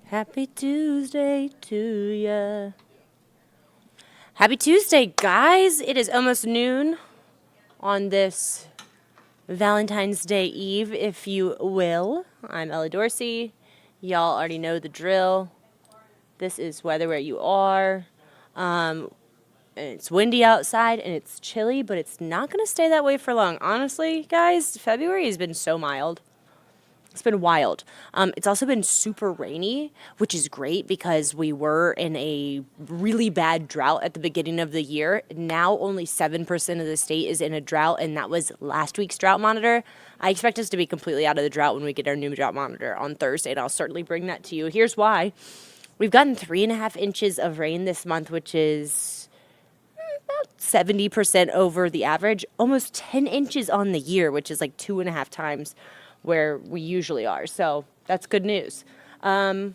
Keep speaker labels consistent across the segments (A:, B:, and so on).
A: Happy Tuesday to ya. Happy Tuesday, guys. It is almost noon on this Valentine's Day Eve, if you will. I'm Ella Dorsey. Y'all already know the drill. This is weather where you are. It's windy outside and it's chilly, but it's not going to stay that way for long. Honestly, guys, February has been so mild. It's been wild. It's also been super rainy, which is great because we were in a really bad drought at the beginning of the year. Now only 7% of the state is in a drought, and that was last week's drought monitor. I expect us to be completely out of the drought when we get our new drought monitor on Thursday, and I'll certainly bring that to you. Here's why. We've gotten 3.5 inches of rain this month, which is about 70% over the average. Almost 10 inches on the year, which is like 2.5 times where we usually are. So that's good news. Wind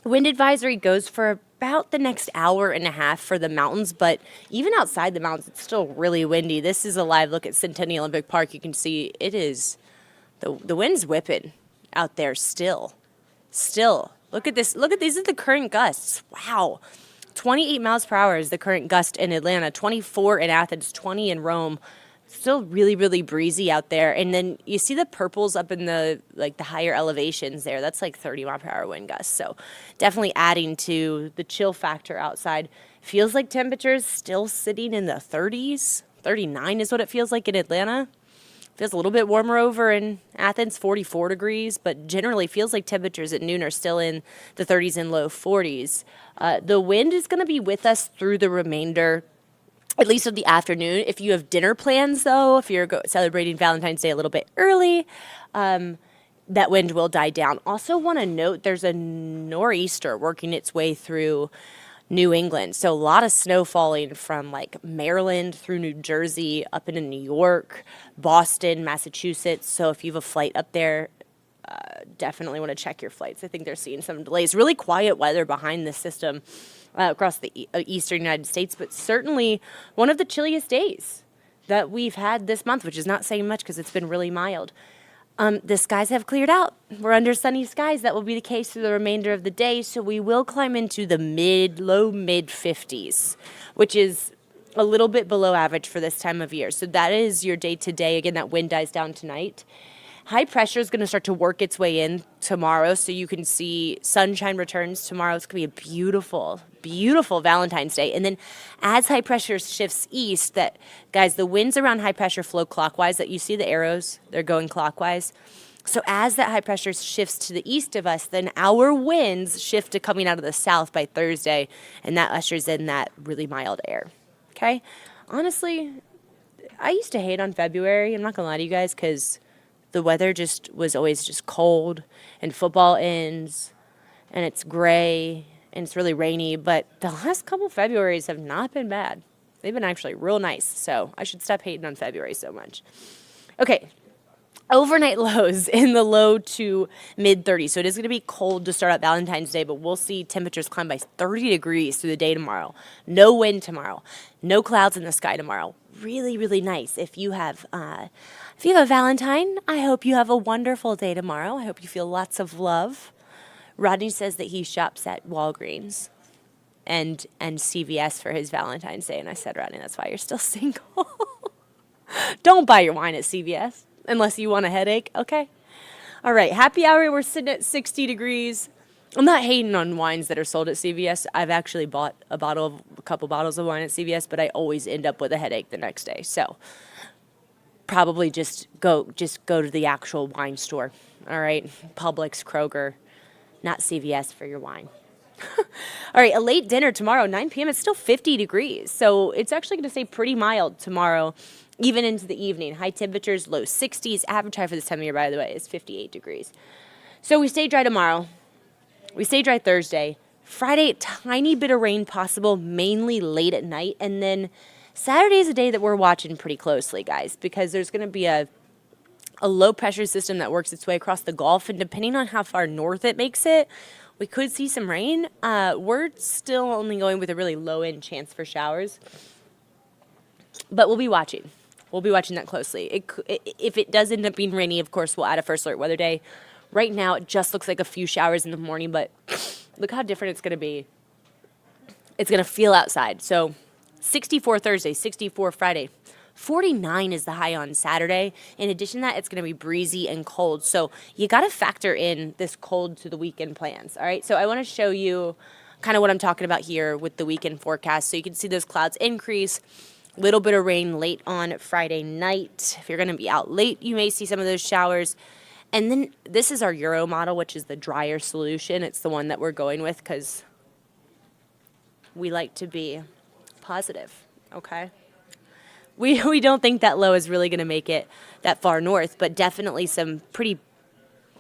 A: advisory goes for about the next hour and a half for the mountains, but even outside the mountains, it's still really windy. This is a live look at Centennial Olympic Park. You can see it is, the wind's whipping out there still. Look at this. Look at these are the current gusts. Wow. 28 miles per hour is the current gust in Atlanta, 24 in Athens, 20 in Rome. Still really, really breezy out there. And then you see the purples up in the higher elevations there. That's like 30 mile per hour wind gusts. So definitely adding to the chill factor outside. Feels like temperatures still sitting in the 30s. 39 is what it feels like in Atlanta. Feels a little bit warmer over in Athens, 44 degrees. But generally feels like temperatures at noon are still in the 30s and low 40s. The wind is going to be with us through the remainder, at least of the afternoon. If you have dinner plans, though, if you're celebrating Valentine's Day a little bit early, that wind will die down. Also want to note there's a nor'easter working its way through New England. So a lot of snow falling from like Maryland through New Jersey, up into New York, Boston, Massachusetts. So if you have a flight up there, definitely want to check your flights. I think they're seeing some delays. Really quiet weather behind this system across the eastern United States, but certainly one of the chilliest days that we've had this month, which is not saying much because it's been really mild. The skies have cleared out. We're under sunny skies. That will be the case through the remainder of the day, so we will climb into the low mid 50s, which is a little bit below average for this time of year. So that is your day today. Again, that wind dies down tonight. High pressure is going to start to work its way in tomorrow, so you can see sunshine returns tomorrow. It's going to be a beautiful, beautiful Valentine's Day. And then as high pressure shifts east, guys, the winds around high pressure flow clockwise. That you see the arrows, they're going clockwise. So as that high pressure shifts to the east of us, then our winds shift to coming out of the south by Thursday, and that ushers in that really mild air. Okay? Honestly, I used to hate on February. I'm not going to lie to you guys, because the weather just was always just cold, and football ends, and it's gray, and it's really rainy. But the last couple Februarys have not been bad. They've been actually real nice, so I should stop hating on February so much. Okay, overnight lows in the low to mid 30s. So it is going to be cold to start out Valentine's Day, but we'll see temperatures climb by 30 degrees through the day tomorrow. No wind tomorrow. No clouds in the sky tomorrow. Really, really nice. If you have a Valentine, I hope you have a wonderful day tomorrow. I hope you feel lots of love. Rodney says that he shops at Walgreens and CVS for his Valentine's Day. And I said, Rodney, that's why you're still single. Don't buy your wine at CVS unless you want a headache, okay? All right, happy hour, we're sitting at 60 degrees. I'm not hating on wines that are sold at CVS. I've actually bought a couple bottles of wine at CVS, but I always end up with a headache the next day. So probably just go to the actual wine store, all right? Publix, Kroger, not CVS for your wine. All right, a late dinner tomorrow, 9 p.m. It's still 50 degrees, so it's actually going to stay pretty mild tomorrow, even into the evening. High temperatures, low 60s. Average high for this time of year, by the way, is 58 degrees. So we stay dry tomorrow. We stay dry Thursday. Friday, a tiny bit of rain possible, mainly late at night. And then Saturday is a day that we're watching pretty closely, guys, because there's going to be a low-pressure system that works its way across the Gulf. And depending on how far north it makes it, we could see some rain. We're still only going with a really low-end chance for showers. But we'll be watching. we'll be watching that closely. If it does end up being rainy, of course, we'll add a first alert weather day. Right now, it just looks like a few showers in the morning, but look how different it's going to be. It's going to feel outside. So 64 Thursday, 64 Friday. 49 is the high on Saturday. In addition to that, it's going to be breezy and cold. So you got to factor in this cold to the weekend plans. All right. So I want to show you kind of what I'm talking about here with the weekend forecast. So you can see those clouds increase. A little bit of rain late on Friday night. If you're going to be out late, you may see some of those showers. And then this is our Euro model, which is the drier solution. It's the one that we're going with because we like to be positive. Okay. We don't think that low is really going to make it that far north, but definitely some pretty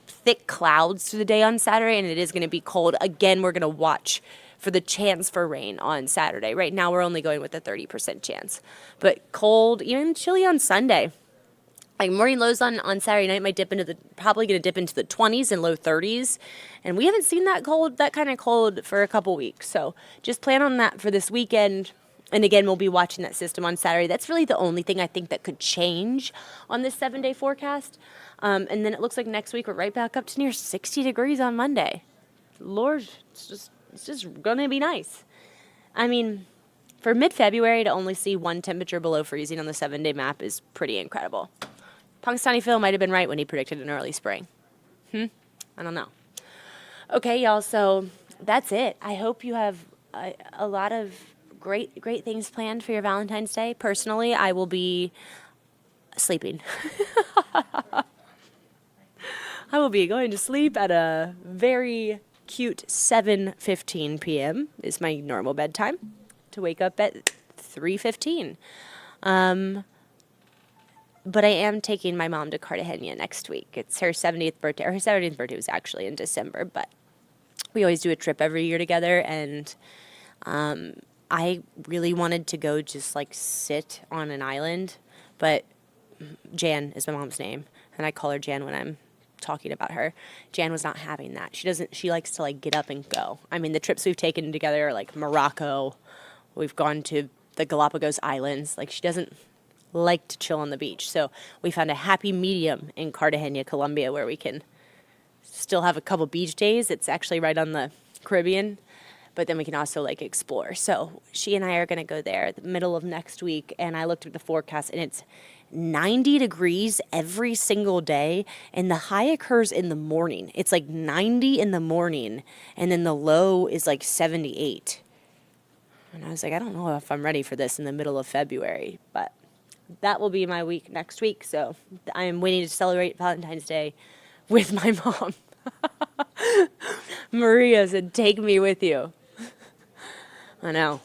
A: thick clouds through the day on Saturday, and it is going to be cold. Again, we're going to watch for the chance for rain on Saturday. Right now, we're only going with a 30% chance. But cold, even chilly on Sunday. Like morning lows on Saturday night might probably going to dip into the 20s and low 30s. And we haven't seen that kind of cold for a couple weeks. So just plan on that for this weekend. And again, we'll be watching that system on Saturday. That's really the only thing I think that could change on this 7-day forecast. And then it looks like next week we're right back up to near 60 degrees on Monday. Lord, it's just going to be nice. I mean, for mid-February to only see one temperature below freezing on the 7-day map is pretty incredible. Punxsutawney Phil might have been right when he predicted an early spring. I don't know. Okay, y'all, so that's it. I hope you have a lot of great things planned for your Valentine's Day. Personally, I will be sleeping. I will be going to sleep at a very cute 7:15 p.m. is my normal bedtime, to wake up at 3:15. But I am taking my mom to Cartagena next week. It's her 70th birthday, or her 70th birthday was actually in December, but we always do a trip every year together, and I really wanted to go just like sit on an island, but Jan is my mom's name, and I call her Jan when I'm talking about her. Jan was not having that. She likes to like get up and go. I mean, the trips we've taken together are like Morocco. We've gone to the Galapagos Islands. Like, she doesn't like to chill on the beach. So we found a happy medium in Cartagena, Colombia, where we can still have a couple beach days. It's actually right on the Caribbean, but then we can also like explore. So she and I are going to go there the middle of next week, and I looked at the forecast, and it's 90 degrees every single day, and the high occurs in the morning. It's like 90 in the morning, and then the low is like 78. And I was like, I don't know if I'm ready for this in the middle of February, but that will be my week next week. So I am waiting to celebrate Valentine's Day with my mom. Maria said, take me with you. I know,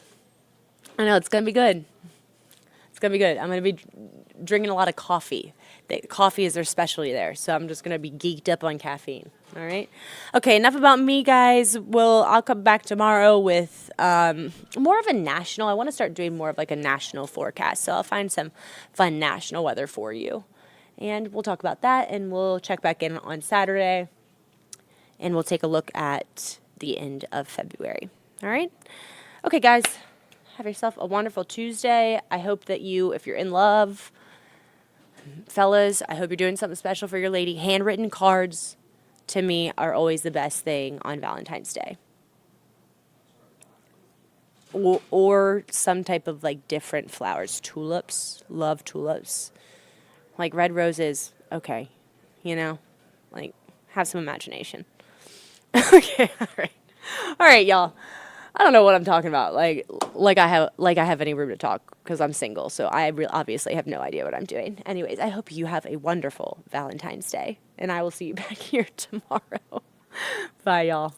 A: it's going to be good. It's going to be good. I'm going to be drinking a lot of coffee. Coffee is their specialty there, so I'm just going to be geeked up on caffeine. All right? Okay, enough about me, guys. I'll come back tomorrow with more of a national. I want to start doing more of like a national forecast, so I'll find some fun national weather for you. And we'll talk about that, and we'll check back in on Saturday, and we'll take a look at the end of February. All right? Okay, guys, have yourself a wonderful Tuesday. I hope that if you're in love, fellas, I hope you're doing something special for your lady. Handwritten cards, to me, are always the best thing on Valentine's Day. Or some type of like different flowers. Tulips, love tulips. Like red roses, okay. Like have some imagination. Okay, all right. All right, y'all. I don't know what I'm talking about. Like I have any room to talk because I'm single, so I obviously have no idea what I'm doing. Anyways, I hope you have a wonderful Valentine's Day, and I will see you back here tomorrow. Bye, y'all.